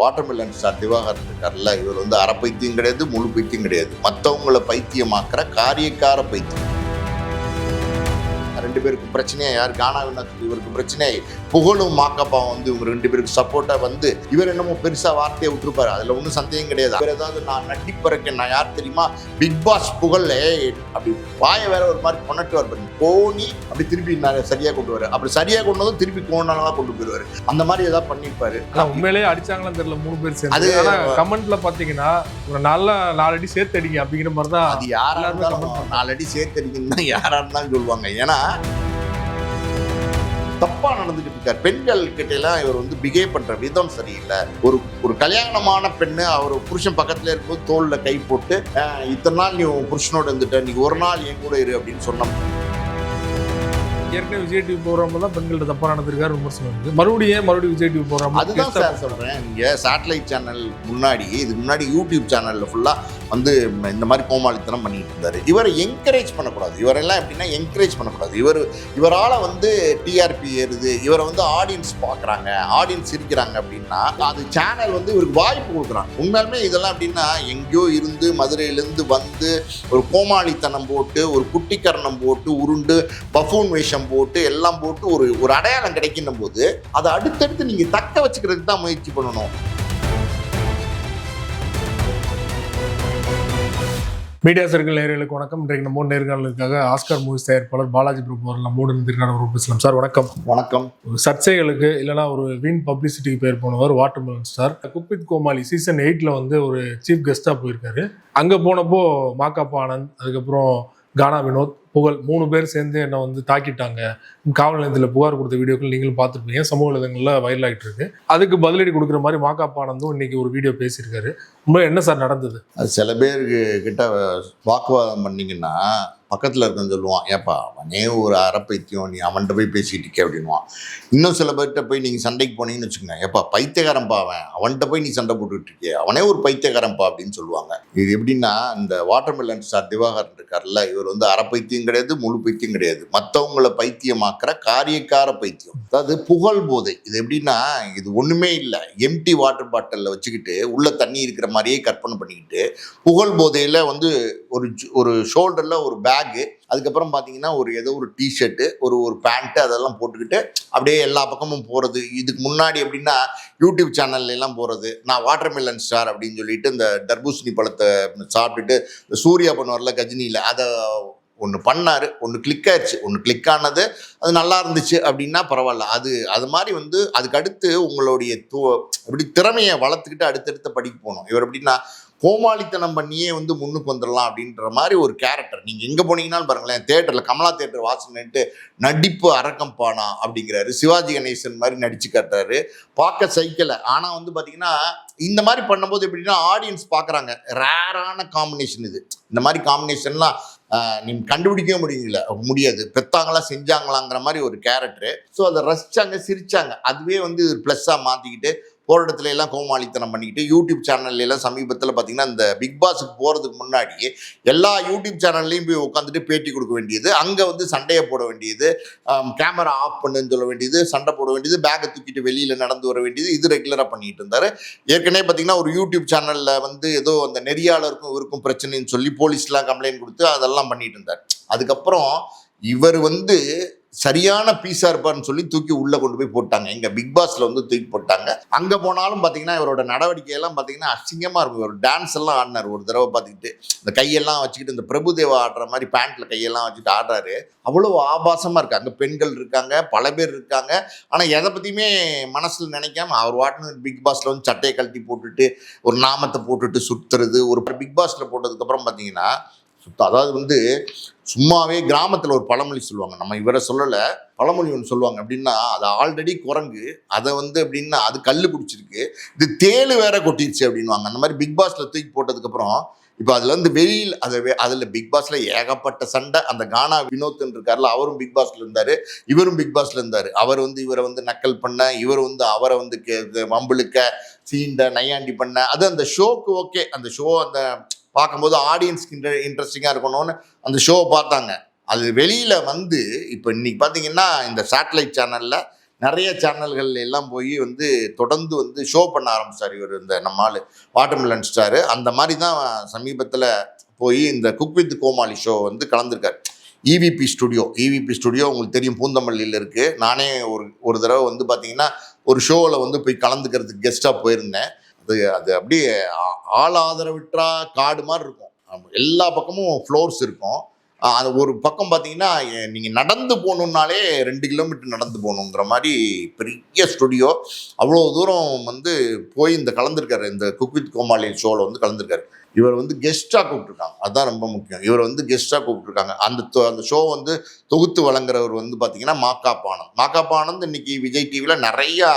Watermelon star Divakaran இருக்கார்ல, இவர் வந்து அரை பைத்தியம் கிடையாது, முழு பைத்தியம் கிடையாது. மற்றவங்களை பைத்தியமாக்குற காரியக்கார பைத்தியம். ரெண்டு பேருக்கு பிரச்சனையா யார் கானா வினோத் இவருக்கு பிரச்சனை, புகழும் மாக்கப்பாவும் வந்து இவங்க ரெண்டு பேருக்கு சப்போர்ட்டா வந்து இவர் என்னமோ பெருசா வார்த்தையை விட்டுருப்பாரு. அதுல ஒன்றும் சந்தேகம் கிடையாது. அவர் ஏதாவது நான் நடிப்பறக்கேன், நான் யார் தெரியுமா, பிக் பாஸ் புகழ் அப்படி வாய வேற ஒரு மாதிரி கொண்டுட்டு வருவாரு. கோணி அப்படி திருப்பி சரியா கொண்டு வர, அப்படி சரியா கொண்டு வந்து திருப்பி கோணாலதான் கொண்டு போயிருவாரு. அந்த மாதிரி ஏதாவது பண்ணிருப்பாரு. உண்மையிலேயே அடிச்சாங்களான்னு தெரியல 3 பேர் சேர்ந்து. கமெண்ட்ல பாத்தீங்கன்னா நல்லா 4 அடி சேர்த்து அடிங்க அப்படிங்கிற மாதிரி தான். அது யாரா இருந்தாலும் 4 அடி சேர்த்து அடிக்கணும் தான் யாரா இருந்தாலும் சொல்லுவாங்க. ஏன்னா தப்பா நடந்துகிட்டு இருக்காரு. பெண்கள் கிட்ட எல்லாம் இவர் வந்து பிஹேவ் பண்ற விதம் சரியில்லை. ஒரு கல்யாணமான பெண்ணு அவர் புருஷன் பக்கத்துல இருக்கும்போது தோல்ல கை போட்டு இத்தனை நாள் நீ உன் புருஷனோட இருந்துட்ட, நீ ஒரு நாள் என் கூட இரு அப்படின்னு சொன்னோம். ஏற்கனவே விஜய் டிவி ப்ரோக்ராம்ல தான் பெண்கள்ட்ட தப்பா நடந்திருக்காரு விமர்சனம் இருக்கு. மறுபடியும் விஜய் டிவி ப்ரோக்ராம். அதுதான் சார் சொல்றேன். இங்க சேட்டலைட் சேனல் இதுக்கு முன்னாடி யூடியூப் சேனல்ல ஃபுல்லா வந்து இந்த மாதிரி கோமாளித்தனம் பண்ணிட்டு இருந்தாரு. இவரை என்கரேஜ் பண்ணக்கூடாது. இவரெல்லாம் எப்படின்னா என்கரேஜ் பண்ணக்கூடாது. இவரால் வந்து டிஆர்பி ஏறுது, இவரை வந்து ஆடியன்ஸ் பார்க்குறாங்க, ஆடியன்ஸ் இருக்கிறாங்க அப்படின்னா அது சேனல் வந்து இவருக்கு வாய்ப்பு கொடுக்குறாங்க. உண்மையாலுமே இதெல்லாம் எப்படின்னா எங்கேயோ இருந்து மதுரையிலேருந்து வந்து ஒரு கோமாளித்தனம் போட்டு, ஒரு குட்டிக்கரணம் போட்டு, உருண்டு பஃபூன் வேஷம் போட்டு, எல்லாம் போட்டு ஒரு அடையாளம் கிடைக்கின்ற போது அதை அடுத்தடுத்து நீங்க தக்க வச்சுக்கிறதுக்கு தான் முயற்சி பண்ணணும். மீடியா சர்க்கிள் நேயர்களுக்கு வணக்கம். இன்றைக்கு நம்ம நேர்காணலுக்காக ஆஸ்கார் மூவிஸ் தயாரிப்பாளர் பாலாஜி பிரபு அவர்கள் நம்மோடு நேர்காணல் பேசலாம். சார் வணக்கம். வணக்கம். சர்ச்சைகளுக்கு இல்லைனா ஒரு வீண் பப்ளிசிட்டிக்கு பேர் போனவர் watermelon star cook with Comali season 8ல வந்து ஒரு சீஃப் கெஸ்டா போயிருக்காரு. அங்க போனப்போ மாக்காப்பா ஆனந்த், அதுக்கப்புறம் கானா வினோத், புகழ் 3 பேர் சேர்ந்து என்னை வந்து தாக்கிட்டாங்க. காவல் நிலையத்தில் புகார் கொடுத்த வீடியோக்கள் நீங்களும் பார்த்துருப்பீங்க, சமூக வலைதளங்களில் வைரல் ஆகிட்டு இருக்கு. அதுக்கு பதிலடி கொடுக்குற மாதிரி மாக்காப்பா ஆனந்தும் இன்னைக்கு ஒரு வீடியோ பேசியிருக்காரு. உண்மையில என்ன சார் நடந்தது? அது சில பேருக்கு கிட்ட வாக்குவாதம் பண்ணீங்கன்னா பக்கத்தில் இருக்கன்னு சொல்லுவான், ஏப்பா அவனே ஒரு அறப்பைத்தியம், நீ அவன்கிட்ட போய் பேசிட்டு இருக்க அப்படின்வான். இன்னும் சில பேர்கிட்ட போய் நீங்கள் சண்டைக்கு போனீங்கன்னு வச்சுக்கோங்க, ஏப்பா பைத்தியக்காரன்பா அவன்கிட்ட போய் நீ சண்டை போட்டுக்கிட்டு இருக்கிய, அவனே ஒரு பைத்தியக்காரன்பா அப்படின்னு சொல்லுவாங்க. இது எப்படின்னா இந்த வாட்டர்மெலன் ஸ்டார் திவாகரன் இருக்கார்ல, இவர் வந்து அறப்பைத்தியம் கிடையாது, முழு பைத்தியம் கிடையாது. மற்றவங்களை பைத்தியமாக்குற காரியக்கார பைத்தியம். அதாவது புகழ் போதை. இது எப்படின்னா இது ஒன்றுமே இல்லை, எம்டி வாட்டர் பாட்டிலில் வச்சுக்கிட்டு உள்ள தண்ணி இருக்கிற மாதிரியே கற்பனை பண்ணிக்கிட்டு புகழ் போதையில் வந்து ஒரு ஷோல்டரில் ஒரு பேக்கு, அதுக்கப்புறம் பார்த்தீங்கன்னா ஏதோ ஒரு டிஷர்ட்டு, ஒரு பேண்ட்டு, அதெல்லாம் போட்டுக்கிட்டு அப்படியே எல்லா பக்கமும் போகிறது. இதுக்கு முன்னாடி எப்படின்னா யூடியூப் சேனல்ல எல்லாம் போகிறது, நான் வாட்டர்மெலன் ஸ்டார் அப்படின்னு சொல்லிட்டு இந்த தர்பூசணி பழத்தை சாப்பிட்டுட்டு சூர்யா பண்ணுவார்ல கஜினியில், அதை ஒன்று பண்ணார், ஒன்று கிளிக் ஆயிடுச்சு, ஒன்று கிளிக் ஆனது அது நல்லா இருந்துச்சு அப்படின்னா பரவாயில்ல. அது மாதிரி வந்து அதுக்கு அடுத்து உங்களுடைய எப்படி திறமையை வளர்த்துக்கிட்டு அடுத்தடுத்த படிக்க போகணும். இவர் எப்படின்னா கோமாளித்தனம் பண்ணியே வந்து முன்னுக்கு வந்துடலாம் அப்படின்ற மாதிரி ஒரு கேரக்டர். நீங்கள் எங்கே போனீங்கன்னாலும் பாருங்களேன், தேட்டரில் கமலா தேட்டர் வாசன்ட்டு நடிப்பு அரக்கம் பானா அப்படிங்கிறாரு, சிவாஜி கணேசன் மாதிரி நடிச்சு காட்டுறாரு, பார்க்க சைக்கிளை. ஆனால் வந்து பார்த்தீங்கன்னா இந்த மாதிரி பண்ணும்போது எப்படின்னா ஆடியன்ஸ் பார்க்குறாங்க. ரேரான காம்பினேஷன் இது. இந்த மாதிரி காம்பினேஷன்லாம் நீங்கள் கண்டுபிடிக்கவே முடியாது. பெத்தாங்களா செஞ்சாங்களாங்கிற மாதிரி ஒரு கேரக்டரு. ஸோ அதை ரசித்தாங்க, சிரித்தாங்க. அதுவே வந்து ப்ளஸ்ஸாக மாற்றிக்கிட்டு போகிற இடத்துல எல்லாம் கோமாளித்தனம் பண்ணிக்கிட்டு யூடியூப் சேனல்ல எல்லாம் சமீபத்தில் பார்த்தீங்கன்னா இந்த பிக் பாஸுக்கு போகிறதுக்கு முன்னாடி எல்லா யூடியூப் சேனல்லையும் போய் உட்காந்துட்டு பேட்டி கொடுக்க வேண்டியது, அங்கே வந்து சண்டையை போட வேண்டியது, கேமரா ஆஃப் பண்ணுன்னு சொல்ல வேண்டியது, சண்டை போட வேண்டியது, பேக்கை தூக்கிட்டு வெளியில் நடந்து வர வேண்டியது, இது ரெகுலராக பண்ணிட்டு இருந்தார். ஏற்கனவே பார்த்தீங்கன்னா ஒரு யூடியூப் சேனலில் வந்து ஏதோ அந்த நெறியாளருக்கும் இவருக்கும் பிரச்சனைன்னு சொல்லி போலீஸ்லாம் கம்ப்ளைண்ட் கொடுத்து அதெல்லாம் பண்ணிட்டு இருந்தார். அதுக்கப்புறம் இவர் வந்து சரியான பீஸா இருப்பார்னு சொல்லி தூக்கி உள்ள கொண்டு போய் போட்டாங்க. எங்க பிக் பாஸ்ல வந்து தூக்கி போட்டாங்க. அங்க போனாலும் பாத்தீங்கன்னா இவரோட நடவடிக்கையெல்லாம் பாத்தீங்கன்னா அசிங்கமா இருக்கும். இவர் டான்ஸ் எல்லாம் ஆடினார் ஒரு தடவை பார்த்துக்கிட்டு, இந்த கையெல்லாம் வச்சுக்கிட்டு இந்த பிரபுதேவா ஆடுற மாதிரி பேண்ட்ல கையெல்லாம் வச்சுட்டு ஆடுறாரு. அவ்வளவு ஆபாசமா இருக்கு. அங்க பெண்கள் இருக்காங்க, பல பேர் இருக்காங்க. ஆனா எதை பத்தியுமே மனசுல நினைக்காம அவர் வாட்டின பிக் பாஸ்ல வந்து சட்டையை கழட்டி போட்டுட்டு ஒரு நாமத்தை போட்டுட்டு சுத்துறது. ஒரு பிக் பாஸ்ல போட்டதுக்கு அப்புறம் பாத்தீங்கன்னா அதாவது வந்து சும்மாவே கிராமத்தில் ஒரு பழமொழி சொல்லுவாங்க, நம்ம இவரை சொல்லலை, பழமொழி ஒன்று சொல்லுவாங்க. அப்படின்னா அது ஆல்ரெடி குரங்கு, அதை வந்து எப்படின்னா அது கல் குடிச்சிருக்கு, இது தேளு வேற கொட்டிடுச்சு அப்படின்வாங்க. அந்த மாதிரி பிக் பாஸ்ல தூக்கி போட்டதுக்கப்புறம் இப்போ அதுல இருந்து வெளியில் அதில் பிக் பாஸ்ல ஏகப்பட்ட சண்டை. அந்த கானா வினோத் இருக்காருல, அவரும் பிக் பாஸ்ல இருந்தாரு, இவரும் பிக் பாஸ்ல இருந்தாரு. அவர் வந்து இவரை வந்து நக்கல் பண்ண, இவர் வந்து அவரை வந்து வம்புழுக்க, சீண்ட, நையாண்டி பண்ண, அது அந்த ஷோக்கு ஓகே. அந்த ஷோ அந்த பார்க்கும்போது ஆடியன்ஸ்க்கு இன்ட்ரெஸ்டிங்காக இருக்கணும்னு அந்த ஷோவை பார்த்தாங்க. அது வெளியில் வந்து இப்போ இன்னைக்கு பார்த்தீங்கன்னா இந்த சேட்டலைட் சேனலில் நிறைய சேனல்கள் எல்லாம் போய் வந்து தொடர்ந்து வந்து ஷோ பண்ண ஆரம்பிச்சார் இவர், இந்த நம்ம ஆளு வாட்டர்மெலன் ஸ்டார். அந்த மாதிரி தான் சமீபத்தில் போய் இந்த குக் வித் கோமாளி ஷோ வந்து கலந்துருக்காரு. இவிபி ஸ்டுடியோ உங்களுக்கு தெரியும், பூந்தமல்லியில் இருக்குது. நானே ஒரு தடவை வந்து பார்த்தீங்கன்னா ஒரு ஷோவில் வந்து போய் கலந்துக்கிறதுக்கு கெஸ்ட்டாக போயிருந்தேன். அது அப்படியே ஆள் ஆதரவிட்டா காடு மாதிரி இருக்கும். எல்லா பக்கமும் ஃப்ளோர்ஸ் இருக்கும். அது ஒரு பக்கம் பார்த்தீங்கன்னா நீங்கள் நடந்து போகணுன்னாலே 2 கிலோமீட்டர் நடந்து போகணுங்கிற மாதிரி பெரிய ஸ்டுடியோ. அவ்வளோ தூரம் வந்து போய் இந்த கலந்துருக்காரு, இந்த குக் வித் கோமாளி ஷோவில் வந்து கலந்துருக்காரு. இவர் வந்து கெஸ்ட்டாக கூப்பிட்ருக்காங்க, அதுதான் ரொம்ப முக்கியம். இவர் வந்து கெஸ்ட்டாக கூப்பிட்ருக்காங்க. அந்த ஷோ வந்து தொகுத்து வழங்குறவர் வந்து பார்த்தீங்கன்னா மாகாப் ஆனந்த் இன்னைக்கு விஜய் டிவியில் நிறையா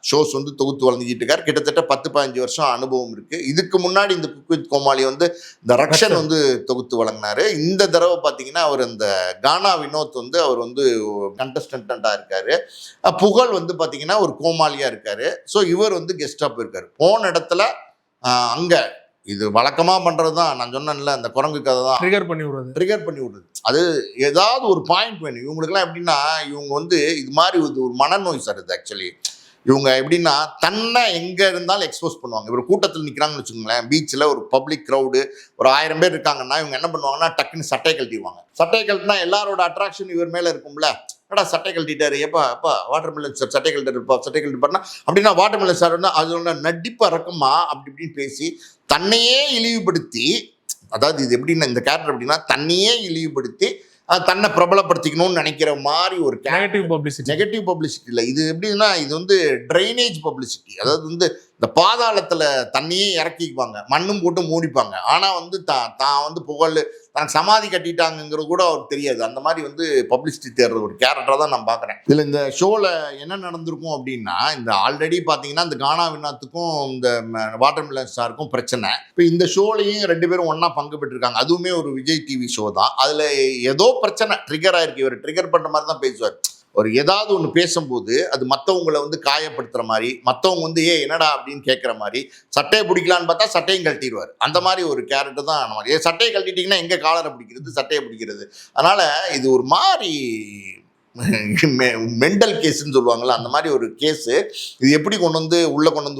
ஷோஸ் வந்து தொகுத்து வழங்கிட்டு இருக்கார். கிட்டத்தட்ட 10-15 வருஷம் அனுபவம் இருக்குது. இதுக்கு முன்னாடி இந்த குக் வித் கோமாளி வந்து இந்த ரக்ஷன் வந்து தொகுத்து வழங்கினார். இந்த தடவை பார்த்தீங்கன்னா அவர் இந்த கானா வினோத் வந்து அவர் வந்து கண்டஸ்டண்ட்டாக இருக்கார். புகழ் வந்து பார்த்தீங்கன்னா ஒரு கோமாளியாக இருக்கார். ஸோ இவர் வந்து கெஸ்ட்டாக போயிருக்காரு. போன இடத்துல அங்கே இது வழக்கமாக பண்ணுறது தான், நான் சொன்னேன்ல அந்த குரங்கு கதை தான், ட்ரிகர் பண்ணி விடுறது. அது ஏதாவது ஒரு பாயிண்ட் வேணும் இவங்களுக்குலாம். எப்படின்னா இவங்க வந்து இது மாதிரி ஒரு மனநோய் சார் இது. ஆக்சுவலி இவங்க எப்படின்னா தன்னை எங்கே இருந்தாலும் எக்ஸ்போஸ் பண்ணுவாங்க. இவர் கூட்டத்தில் நிற்கிறாங்கன்னு வச்சுக்கோங்களேன், பீச்சில் ஒரு பப்ளிக் க்ரௌடு ஒரு 1000 பேர் இருக்காங்கன்னா இவங்க என்ன பண்ணுவாங்கன்னா டக்குன்னு சட்டையை கழட்டிடுவாங்க. சட்டையை கழட்டினா எல்லாரோட அட்ராக்ஷன் இவர் மேலே இருக்கும்ல. ஏடா சட்டை கழட்டிட்டாரு, எப்பா வாட்டர்மெலன் சார் சட்டை கழட்டிருப்பா அப்படின்னா வாட்டர்மெலன் சார் வந்து அதோட நடிப்பு இறக்குமா அப்படி இப்படின்னு பேசி தன்னையே இழிவுபடுத்தி, அதாவது இது எப்படின்னா இந்த கேரக்டர் எப்படின்னா தன்னையே இழிவுபடுத்தி தன்னை பிரபலப்படுத்திக்கணும்னு நினைக்கிற மாதிரி ஒரு நெகட்டிவ் பப்ளிசிட்டி இல்லை. இது எப்படின்னா இது வந்து ட்ரைனேஜ் பப்ளிசிட்டி. அதாவது வந்து இந்த பாதாளத்தில் தண்ணியே இறக்கிக்குவாங்க, மண்ணும் போட்டு மூடிப்பாங்க. ஆனால் வந்து தான் வந்து புகழ் தனக்கு சமாதி கட்டிட்டாங்கிறது கூட அவருக்கு தெரியாது. அந்த மாதிரி வந்து பப்ளிசிட்டி தேடுற ஒரு கேரக்டராக தான் நான் பார்க்குறேன். இதில் இந்த ஷோவில் என்ன நடந்திருக்கும் அப்படின்னா, இந்த ஆல்ரெடி பார்த்தீங்கன்னா இந்த கானா வினோத்துக்கும் இந்த வாட்டர்மெலன் ஸ்டாருக்கும் பிரச்சனை. இப்போ இந்த ஷோலையும் 2 பேரும் ஒன்றா பங்கு பெற்றிருக்காங்க. அதுவுமே ஒரு விஜய் டிவி ஷோ தான். அதில் ஏதோ பிரச்சனை ட்ரிகர் ஆயிருக்கு. இவர் ட்ரிகர் பண்ணுற மாதிரி தான் பேசுவார். ஒரு ஏதாவது ஒன்று பேசும்போது அது மற்றவங்களை வந்து காயப்படுத்துகிற மாதிரி, மற்றவங்க வந்து என்னடா அப்படின்னு கேட்குற மாதிரி, சட்டையை பிடிக்கலான்னு பார்த்தா சட்டையும் கழட்டிடுவார். அந்த மாதிரி ஒரு கேரக்டர் தான் நம்ம. சட்டையை கழட்டிட்டிங்கன்னா எங்கே காலரை பிடிக்கிறது, சட்டையை பிடிக்கிறது. அதனால் இது ஒரு மாதிரி மெண்டல் கேஸ்ன்னு சொல்லுவாங்கள்ல, அந்த மாதிரி ஒரு கேஸு. இது எப்படி கொண்டு வந்து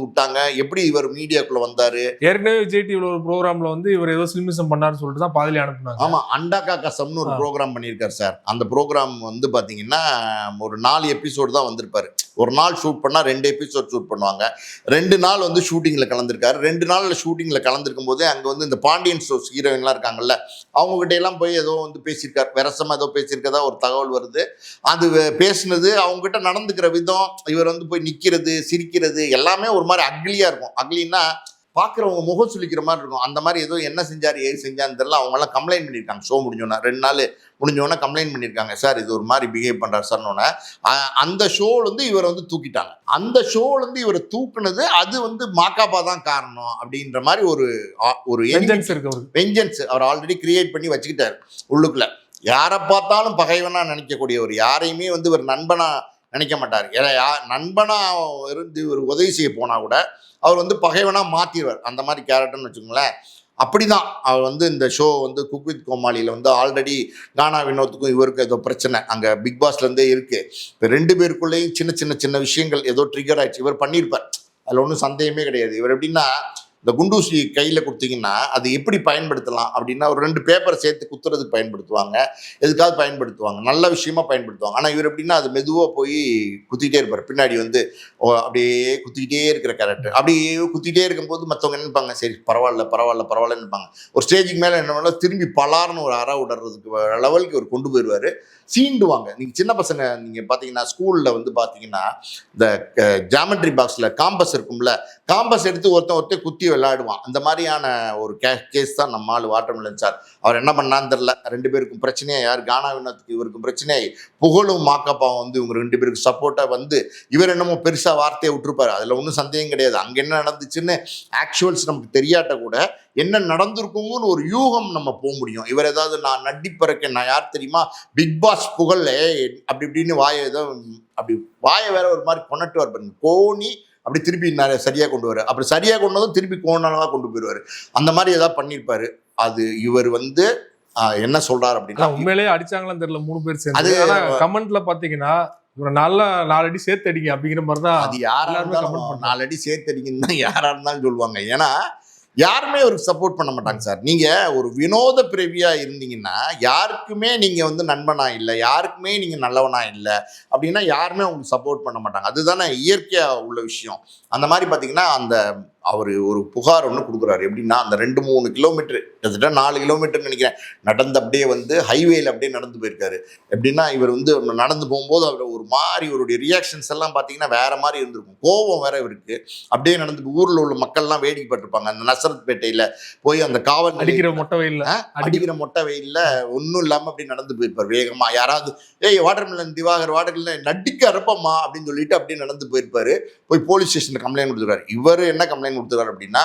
விட்டாங்க, எப்படி இவர் மீடியாக்குள்ளே வந்தார். ஏற்கனவே விஜய் டிவியில் ஒரு ப்ரோக்ராமில் வந்து இவர் ஏதோ சிலிமிசம் பண்ணார்னு சொல்லிட்டு தான் பாதிலே அனுப்புனாங்க. ஆமாம், அண்டாக்கா கசம்னு ஒரு ப்ரோக்ராம் பண்ணியிருக்கார் சார். அந்த ப்ரோக்ராம் வந்து பார்த்தீங்கன்னா ஒரு 4 எபிசோடு தான் வந்திருப்பார். ஒரு நாள் ஷூட் பண்ணால் 2 எபிசோட் ஷூட் பண்ணுவாங்க. 2 நாள் வந்து ஷூட்டிங்கில் கலந்துருக்காரு. 2 நாளில் ஷூட்டிங்கில் கலந்துருக்கும் போதே அங்கே வந்து இந்த பாண்டியன் ஸ்டோர்ஸ் ஹீரோயின்லாம் இருக்காங்கல்ல, அவங்ககிட்ட எல்லாம் போய் ஏதோ வந்து பேசியிருக்கார், விரசமாக ஏதோ பேசியிருக்கதா ஒரு தகவல் வருது. அது பேசுனது, அவங்ககிட்ட நடந்துக்கிற விதம், இவர் வந்து போய் நிற்கிறது, சிரிக்கிறது எல்லாமே ஒரு மாதிரி அக்லியாக இருக்கும். அக்லின்னா பார்க்குறவங்க முகம் சுளிக்கிற மாதிரி இருக்கும். அந்த மாதிரி ஏதோ என்ன செஞ்சார் ஏது செஞ்சான்னு தெரியல. அவங்கெல்லாம் கம்ப்ளைண்ட் பண்ணியிருக்காங்க. ஷோ முடிஞ்சோன்னா 2 நாள் முடிஞ்சோடனே கம்ப்ளைண்ட் பண்ணியிருக்காங்க, சார் இது ஒரு மாதிரி பிஹேவ் பண்ணுறாரு சார்னோடனே. அந்த ஷோலேருந்து இவரை வந்து தூக்கிட்டாங்க. அந்த ஷோலேருந்து இவரை தூக்குனது அது வந்து மாகாபா தான் காரணம் அப்படின்ற மாதிரி ஒரு வெஞ்சன்ஸ் அவர் ஆல்ரெடி கிரியேட் பண்ணி வச்சுக்கிட்டார் உள்ளுக்குள்ள. யாரை பார்த்தாலும் பகைவனாக நினைக்கக்கூடியவர், யாரையுமே வந்து ஒரு நண்பனாக நினைக்க மாட்டார். நண்பனாக இருந்து ஒரு உதவி செய்ய போனால் கூட அவர் வந்து பகைவனாக மாற்றிடுவார். அந்த மாதிரி கேரக்டர்னு வச்சுக்கோங்களேன். அப்படி தான் அவர் வந்து இந்த ஷோ வந்து குக் வித் கோமாளியில் வந்து ஆல்ரெடி கானா வினோத்துக்கும் இவருக்கு ஏதோ பிரச்சனை அங்கே பிக் பாஸ்லேருந்தே இருக்குது. இப்போ 2 பேருக்குள்ளேயும் சின்ன விஷயங்கள் ஏதோ ட்ரிகர் ஆகிடுச்சு. இவர் பண்ணியிருப்பார், அதில் ஒன்றும் சந்தேகமே கிடையாது. இவர் எப்படின்னா இந்த குண்டூசி கையில் கொடுத்தீங்கன்னா அது எப்படி பயன்படுத்தலாம் அப்படின்னா ஒரு 2 பேப்பரை சேர்த்து குத்துறதுக்கு பயன்படுத்துவாங்க, எதுக்காவது பயன்படுத்துவாங்க, நல்ல விஷயமா பயன்படுத்துவாங்க. ஆனால் இவர் எப்படின்னா அது மெதுவாக போய் குத்திக்கிட்டே இருப்பார். பின்னாடி வந்து அப்படியே குத்திக்கிட்டே இருக்கிற கேரக்டர். அப்படியே குத்திக்கிட்டே இருக்கும்போது மற்றவங்க என்ன நினைப்பாங்க, சரி பரவாயில்லன்னு நினைப்பாங்க. ஒரு ஸ்டேஜுக்கு மேலே என்ன பண்ணால் திரும்பி பலார்னு ஒரு அறை விடுறதுக்கு லெவலுக்கு அவர் கொண்டு போயிடுவார். சீண்டுவாங்க. நீங்கள் சின்ன பசங்க நீங்கள் பார்த்தீங்கன்னா ஸ்கூலில் வந்து பார்த்தீங்கன்னா இந்த ஜாமெட்ரி பாக்ஸில் காம்பஸ் இருக்கும்ல, காம்பஸ் எடுத்து ஒருத்தன் குத்தி விளையாடுவான். அந்த மாதிரியான ஒரு கேஸ் தான் நம்ம ஆள் வாட்டர்மெலன் சார். அவர் என்ன பண்ணான்னு தெரில. 2 பேருக்கும் பிரச்சனையே, யார் கானா வினோத்துக்கு இவருக்கும் பிரச்சனையாகி புகழும் மாக்காப்பாவும் வந்து இவங்க 2 பேருக்கு சப்போர்ட்டாக வந்து இவர் என்னமோ பெருசாக வார்த்தையை விட்டுருப்பார். அதில் ஒன்றும் சந்தேகம் கிடையாது. அங்கே என்ன நடந்துச்சுன்னு ஆக்சுவல்ஸ் நமக்கு தெரியாட்ட கூட என்ன நடந்திருக்குங்கன்னு ஒரு யூகம் நம்ம போக முடியும். இவர் ஏதாவது நான் நடிப்பறக்கேன், நான் யார் தெரியுமா, பிக் பாஸ் புகழ் அப்படி இப்படின்னு வாயை வேற ஒரு மாதிரி கொண்டுட்டு பாருங்க, கோணி அப்படி திருப்பி சரியாக கொண்டு வர, அப்படி சரியாக கொண்டு வந்து திருப்பி கோணலாக கொண்டு போயிடுவார். அந்த மாதிரி ஏதாவது பண்ணியிருப்பாரு. அது இவர் வந்து என்ன சொல்றாரு அப்படின்னா, உண்மையிலேயே அடிச்சாங்களான்னு தெரியல 3 பேர் சேர்ந்து. கமெண்ட்ல பாத்தீங்கன்னா இவரை நல்லா 4 அடி சேர்த்து அடிங்க அப்படிங்கிற மாதிரி தான் அது யாரா எல்லாருமே comment இருந்தாலும் பண்றாங்க. 4 அடி சேர்த்தடிங்கன்னு தான் யாரா இருந்தாலும் சொல்லுவாங்க. ஏன்னா யாருமே அவருக்கு சப்போர்ட் பண்ண மாட்டாங்க சார். நீங்க ஒரு வினோத பிறவியா இருந்தீங்கன்னா யாருக்குமே நீங்க வந்து நண்பனா இல்லை, யாருக்குமே நீங்க நல்லவனா இல்லை அப்படின்னா யாருமே உங்களுக்கு சப்போர்ட் பண்ண மாட்டாங்க. அதுதானே இயற்கையா உள்ள விஷயம். அந்த மாதிரி பார்த்தீங்கன்னா அந்த அவர் ஒரு புகார் ஒன்று கொடுக்குறாரு. எப்படின்னா அந்த 2-3 கிலோமீட்டர், கிட்டத்தட்ட 4 கிலோமீட்டர்னு நினைக்கிறேன், நடந்து அப்படியே வந்து ஹைவேல அப்படியே நடந்து போயிருக்காரு. எப்படின்னா இவர் வந்து நடந்து போகும்போது அவர் ஒரு மாதிரி இவருடைய ரியாக்ஷன்ஸ் எல்லாம் பார்த்தீங்கன்னா வேற மாதிரி இருந்திருக்கும். கோபம் வேற இருக்கு. அப்படியே நடந்து ஊரில் உள்ள மக்கள்லாம் வேடிக்கை பட்டிருப்பாங்க. அந்த நசரத்பேட்டையில் போய் அந்த காவல் அடிக்கிற மொட்டை வெயில்ல அடிக்கிற மொட்டை வெயில்ல ஒன்றும் இல்லாமல் அப்படி நடந்து போயிருப்பார் வேகமா. யாராவது ஏய் வாட்டர்மெலன் திவாகர் வாட்டர்மெலன் நடிக்க அறுப்பம்மா அப்படின்னு சொல்லிட்டு அப்படியே நடந்து போயிருப்பாரு. போய் போலீஸ் ஸ்டேஷனில் கம்ப்ளைண்ட் கொடுத்துருக்காரு. இவர் என்ன கம்ப்ளைண்ட் கொடுத்துருக்காரு அப்படின்னா,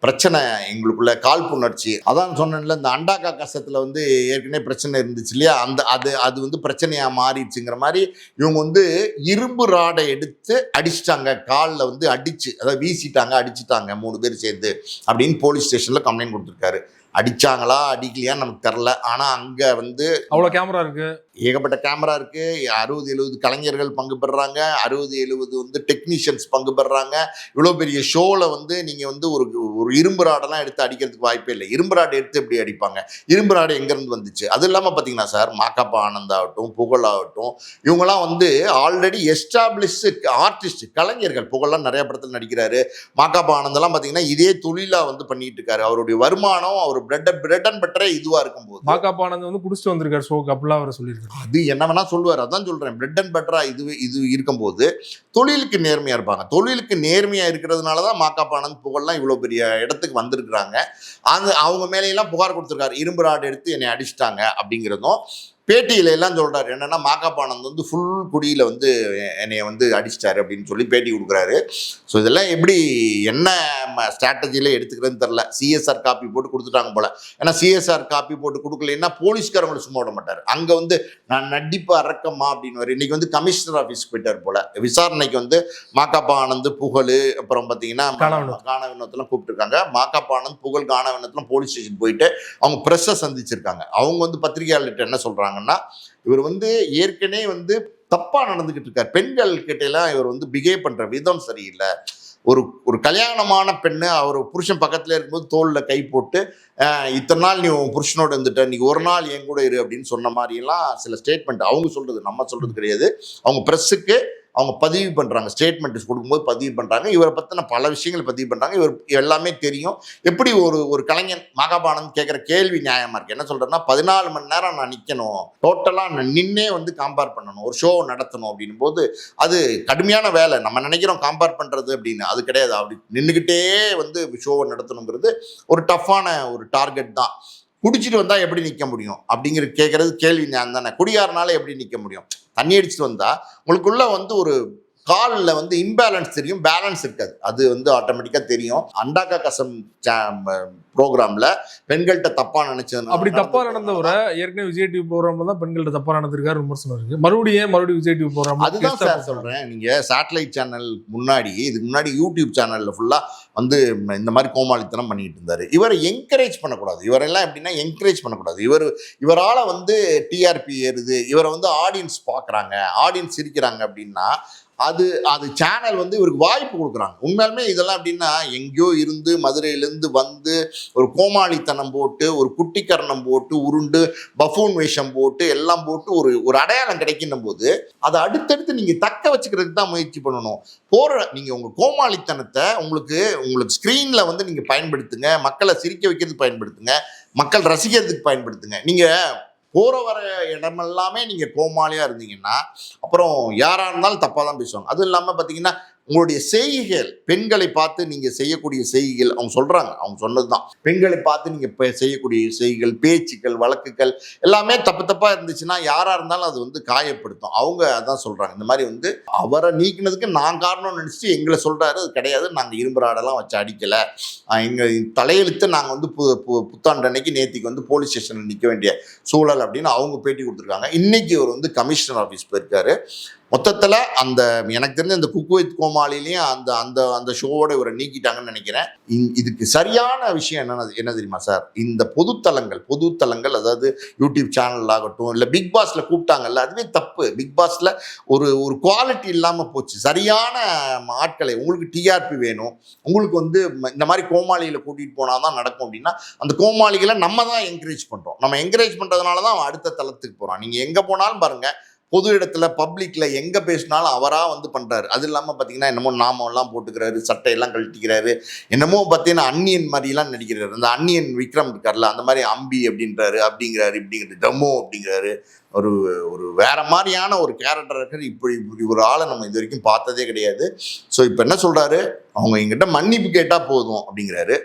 பிரச்சனை எங்களுக்குள்ள காழ்ப்புணர்ச்சி. அதான் சொன்னேன்ல, இந்த அண்டாக்கா கசத்தில் வந்து ஏற்கனவே பிரச்சனை இருந்துச்சு இல்லையா, அந்த அது வந்து பிரச்சனையா மாறிடுச்சுங்கிற மாதிரி இவங்க வந்து இரும்பு ராடை எடுத்து அடிச்சிட்டாங்க, காலில் வந்து அடிச்சு, அதாவது வீசிட்டாங்க, அடிச்சுட்டாங்க 3 பேர் சேர்ந்து அப்படின்னு போலீஸ் ஸ்டேஷனில் கம்ப்ளைண்ட் கொடுத்துருக்காரு. அடிச்சாங்களா அடிக்கலையான்னு நமக்கு தெரில. ஆனால் அங்கே வந்து அவ்வளோ கேமரா இருக்கு, ஏகப்பட்ட கேமரா இருக்கு. 60-70 கலைஞர்கள் பங்கு பெறுறாங்க, 60-70 வந்து டெக்னீஷியன்ஸ் பங்கு பெறுறாங்க. இவ்வளோ பெரிய ஷோவில் வந்து நீங்கள் வந்து ஒரு இரும்பு ராடெல்லாம் எடுத்து அடிக்கிறதுக்கு வாய்ப்பே இல்லை. இரும்பு ராடு எடுத்து எப்படி அடிப்பாங்க? இரும்பு ராடு எங்கேருந்து வந்துச்சு? அது இல்லாமல் பார்த்தீங்கன்னா சார், மாக்காப்பா ஆனந்த் ஆகட்டும், புகழ் ஆகட்டும், இவங்கெல்லாம் வந்து ஆல்ரெடி எஸ்டாப்ளிஷ்டு ஆர்டிஸ்ட், கலைஞர்கள். புகழெல்லாம் நிறைய படத்தில் நடிக்கிறாரு. மாக்காப்பா ஆனந்தெல்லாம் பார்த்தீங்கன்னா இதே தொழிலாக வந்து பண்ணிட்டு இருக்காரு. அவருடைய வருமானம், அவர் பிரெட் அண்ட் பட்டரே இதுவாக இருக்கும்போது மாக்காப்பா ஆனந்த் வந்து குடிச்சிட்டு வந்திருக்காரு ஷோக்கு, அப்படிலாம் அவர் சொல்லியிருக்காரு. அது என்ன வேணா சொல்லுவார். அதான் சொல்றேன், பிரெட் அண்ட் பட்டரா இது இருக்கும்போது தொழிலுக்கு நேர்மையா இருப்பாங்க. தொழிலுக்கு நேர்மையா இருக்கிறதுனால தான் மாக்காப்பா ஆனந்த் புகழ்லாம் இவ்வளோ பெரிய இடத்துக்கு வந்திருக்கிறாங்க. அவங்க மேலையெல்லாம் புகார் கொடுத்துருக்காரு, இரும்பு ராடு எடுத்து என்னை அடிச்சிட்டாங்க அப்படிங்கிறதும். பேட்டியில எல்லாம் சொல்றாரு என்னன்னா, மாக்காப்பா ஆனந்த் வந்து ஃபுல் குடியில வந்து என்னைய வந்து அடிச்சிட்டாரு அப்படின்னு சொல்லி பேட்டி கொடுக்குறாரு. ஸோ இதெல்லாம் எப்படி என்ன ஸ்ட்ராட்டஜியில் எடுத்துக்கிறதுன்னு தெரில. சிஎஸ்ஆர் காப்பி போட்டு கொடுத்துட்டாங்க போல. ஏன்னா சிஎஸ்ஆர் காப்பி போட்டு கொடுக்கலன்னா போலீஸ்காரங்களை சும்மா விட மாட்டார். அங்கே வந்து நான் நடிப்பு அறக்கமா அப்படின்னு இன்னைக்கு வந்து கமிஷனர் ஆஃபீஸ்க்கு போயிட்டார் போல. விசாரணைக்கு வந்து மாக்காப்பா ஆனந்த், புகழ், அப்புறம் பார்த்தீங்கன்னா காணவினத்தெல்லாம் கூப்பிட்டுருக்காங்க. மாக்காப்பா ஆனந்த், புகழ், காணவினத்தெல்லாம் போலீஸ் ஸ்டேஷன் போயிட்டு அவங்க ப்ரெஸ்ஸை சந்திச்சிருக்காங்க. அவங்க வந்து பத்திரிகையாளர்கிட்ட என்ன சொல்றாங்கன்னா, இவர் வந்து ஏற்கனவே வந்து தப்பா நடந்துகிட்டு இருக்கார். பெண்கள் கிட்ட எல்லாம் இவர் வந்து பிஹேவ் பண்ற விதம் சரியில்லை. ஒரு கல்யாணமான பெண்ணு அவர் புருஷன் பக்கத்துல இருக்கும்போது தோளில் கை போட்டு இத்தனை நாள் நீ உன் புருஷனோட இருந்துட்ட, நீ ஒரு நாள் என் கூட இரு அப்படின்னு சொன்ன மாதிரிலாம் சில ஸ்டேட்மெண்ட் அவங்க சொல்றது, நம்ம சொல்றது கிடையாது. அவங்க ப்ரெஸ்ஸுக்கு அவங்க பதிவு பண்ணுறாங்க, ஸ்டேட்மெண்ட்ஸ் கொடுக்கும்போது பதிவு பண்ணுறாங்க. இவரை பற்றின பல விஷயங்கள் பதிவு பண்ணுறாங்க. இவர் எல்லாமே தெரியும். எப்படி ஒரு கலைஞன் மாக்காப்பா ஆனந்த் கேட்குற கேள்வி நியாயமாக இருக்குது. என்ன சொல்கிறேன்னா, 14 மணி நேரம் நான் நிற்கணும், டோட்டலாக நான் நின்னே வந்து காம்பேர் பண்ணணும், ஒரு ஷோ நடத்தணும் அப்படின்னும் போது அது கடுமையான வேலை. நம்ம நினைக்கிறோம் காம்பேர் பண்ணுறது அப்படின்னு, அது கிடையாது. அப்படி நின்றுக்கிட்டே வந்து ஷோவை நடத்தணுங்கிறது ஒரு டஃப்பான ஒரு டார்கெட் தான். குடிச்சிட்டு வந்தால் எப்படி நிற்க முடியும் அப்படிங்கிற கேட்குறது கேள்வி ஞான் தானே. குடியாரனால எப்படி நிற்க முடியும்? தண்ணி அடிச்சுட்டு வந்தால் உங்களுக்குள்ள வந்து ஒரு காலில் வந்து இம்பேலன்ஸ் தெரியும், பேலன்ஸ் இருக்காது. அது வந்து ஆட்டோமேட்டிக்காக தெரியும். அண்டாக்கா கசம் ப்ரோக்ராம்ல பெண்கள்கிட்ட தப்பா நினைச்சது. அப்படி தப்பா நடந்தவரை ஏற்கனவே விஜய் டிவி ப்ரோக்ராம்ல தான் பெண்கள்கிட்ட தப்பா நடந்திருக்காரு விமர்சனம் இருக்கு. மறுபடியும் விஜய் டிவி ப்ரோக்ராம். அதுதான் சார் சொல்றேன். நீங்க சேட்டலைட் சேனல் இதுக்கு முன்னாடி யூடியூப் சேனல்ல ஃபுல்லா வந்து இந்த மாதிரி கோமாளித்தனம் பண்ணிட்டு இருந்தாரு. இவரை என்கரேஜ் பண்ணக்கூடாது. இவரெல்லாம் எப்படின்னா என்கரேஜ் பண்ணக்கூடாது. இவரால் வந்து டிஆர்பி ஏறுது, இவரை வந்து ஆடியன்ஸ் பார்க்குறாங்க, ஆடியன்ஸ் சிரிக்கிறாங்க அப்படின்னா அது சேனல் வந்து இவருக்கு வாய்ப்பு கொடுக்குறாங்க. உண்மையாலுமே இதெல்லாம் எப்படின்னா, எங்கேயோ இருந்து மதுரையிலேருந்து வந்து ஒரு கோமாளித்தனம் போட்டு, ஒரு குட்டிக்கரணம் போட்டு, உருண்டு பஃபூன் வேஷம் போட்டு, எல்லாம் போட்டு ஒரு அடையாளம் கிடைக்கின்ற போது அதை அடுத்தடுத்து நீங்கள் தக்க வச்சுக்கிறதுக்கு தான் முயற்சி பண்ணணும். நீங்கள் உங்கள் கோமாளித்தனத்தை உங்களுக்கு ஸ்க்ரீனில் வந்து நீங்கள் பயன்படுத்துங்க, மக்களை சிரிக்க வைக்கிறதுக்கு பயன்படுத்துங்க, மக்கள் ரசிக்கிறதுக்கு பயன்படுத்துங்க. நீங்கள் போகிற வர இடமெல்லாமே நீங்கள் கோமாளியாக இருந்தீங்கன்னா அப்புறம் யாராக இருந்தாலும் தப்பாக தான் பேசுவாங்க. அதுவும் இல்லாமல் பார்த்தீங்கன்னா, உங்களுடைய செய்கைகள், பெண்களை பார்த்து நீங்கள் செய்யக்கூடிய செய்கைகள், அவங்க சொல்கிறாங்க, அவங்க சொன்னது தான், பெண்களை பார்த்து நீங்கள் செய்யக்கூடிய செய்கைகள், பேச்சுக்கள், வழக்குகள் எல்லாமே தப்பாக இருந்துச்சுன்னா யாராக இருந்தாலும் அது வந்து காயப்படுத்தும். அவங்க அதான் சொல்கிறாங்க. இந்த மாதிரி வந்து அவரை நீக்கினதுக்கு நான் காரணம்னு நினச்சிட்டு எங்களை சொல்கிறாரு. அது கிடையாது, நாங்கள் இரும்பு ராடெல்லாம் வச்சு அடிக்கலை, எங்கள் தலையெழுத்து நாங்கள் வந்து புத்தாண்டு அன்னைக்கு நேற்றுக்கு வந்து போலீஸ் ஸ்டேஷனில் நிற்க வேண்டிய சூழல் அப்படின்னு அவங்க பேட்டி கொடுத்துருக்காங்க. இன்றைக்கி அவர் வந்து கமிஷனர் ஆஃபீஸ் போயிருக்காரு. மொத்தத்தில் அந்த எனக்கு தெரிஞ்ச இந்த குக் வித் கோமாளிலையும் அந்த அந்த அந்த ஷோவோட இவரை நீக்கிட்டாங்கன்னு நினைக்கிறேன். இதுக்கு சரியான விஷயம் என்ன தெரியுமா சார்? இந்த பொதுத்தலங்கள் அதாவது யூடியூப் சேனல் ஆகட்டும், இல்லை பிக் பாஸ்ல கூப்பிட்டாங்கல்ல, அதுவே தப்பு. பிக் பாஸ்ல ஒரு ஒரு குவாலிட்டி இல்லாமல் போச்சு. சரியான ஆட்களை, உங்களுக்கு டிஆர்பி வேணும், உங்களுக்கு வந்து இந்த மாதிரி கோமாளிகளை கூட்டிகிட்டு போனால் தான் நடக்கும் அப்படின்னா, அந்த கோமாளிகளை நம்ம தான் என்கரேஜ் பண்ணுறோம். நம்ம என்கரேஜ் பண்ணுறதுனால தான் அவன் அடுத்த தளத்துக்கு போகிறான். நீங்கள் எங்கே போனாலும் பாருங்கள், பொது இடத்துல பப்ளிக்ல எங்க பேசினாலும் அவரா வந்து பண்றாரு. அது இல்லாம பாத்தீங்கன்னா என்னமோ நாமெல்லாம் போட்டுக்கிறாரு, சட்டையெல்லாம் கழட்டிக்கிறாரு, என்னமோ பார்த்தீங்கன்னா அன்னியன் மாதிரிலாம் நடிக்கிறாரு. அந்த அன்னியன் விக்ரம் இருக்கார்ல, அந்த மாதிரி அம்பி அப்படின்றாரு, அப்படிங்கிறாரு, இப்படிங்கிறது டம்மோ அப்படிங்கிறாரு. ஒரு ஒரு வேற மாதிரியான ஒரு கேரக்டர் இருக்கிற இப்படி ஒரு ஆளை நம்ம இது வரைக்கும் பார்த்ததே கிடையாது. ஸோ இப்போ என்ன சொல்றாரு, அவங்க எங்கிட்ட மன்னிப்பு கேட்டால் போதும் அப்படிங்கிறாரு.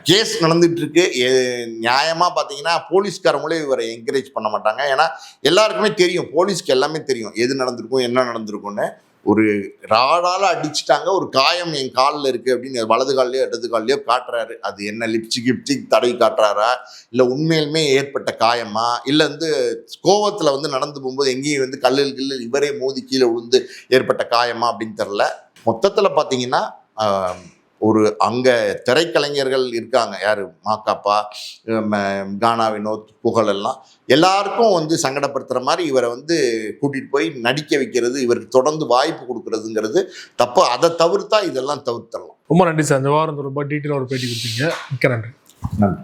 கேஸ் நடந்துட்டு இருக்கு. நியாயமாக பார்த்தீங்கன்னா போலீஸ்காரங்களே இவரை என்கரேஜ் பண்ண மாட்டாங்க. ஏன்னா எல்லாருக்குமே தெரியும், போலீஸ்க்கு எல்லாமே தெரியும் எது நடந்திருக்கும், என்ன நடந்திருக்கும்னு. ஒரு ராடால அடிச்சுட்டாங்க, ஒரு காயம் என் காலில் இருக்குது அப்படின்னு வலது கால்லையோ இடது கால்லையோ காட்டுறாரு. அது என்ன லிப்ஸ்டிக் தடவி காட்டுறாரா, இல்லை உண்மையிலுமே ஏற்பட்ட காயமா, இல்லை வந்து கோவத்தில் வந்து நடந்து போகும்போது எங்கேயும் வந்து கல்லில் இவரே மோதி கீழே விழுந்து ஏற்பட்ட காயமா அப்படின்னு தெரில. மொத்தத்தில் பார்த்தீங்கன்னா ஒரு அங்கே திரைக்கலைஞர்கள் இருக்காங்க, யார் மாக்காப்பா, கானா வினோத், புகழ் எல்லாம் எல்லாருக்கும் வந்து சங்கடப்படுத்துகிற மாதிரி இவரை வந்து கூட்டிகிட்டு போய் நடிக்க வைக்கிறது, இவருக்கு தொடர்ந்து வாய்ப்பு கொடுக்கறதுங்கிறது தப்பு. அதை தவிர்த்தா இதெல்லாம் தவிர்த்தரலாம். ரொம்ப நன்றி சார். இந்த வாரம் ரொம்ப டீட்டெயிலாக ஒரு பேட்டி கொடுத்தீங்க. மிக்க நன்றி. நன்றி.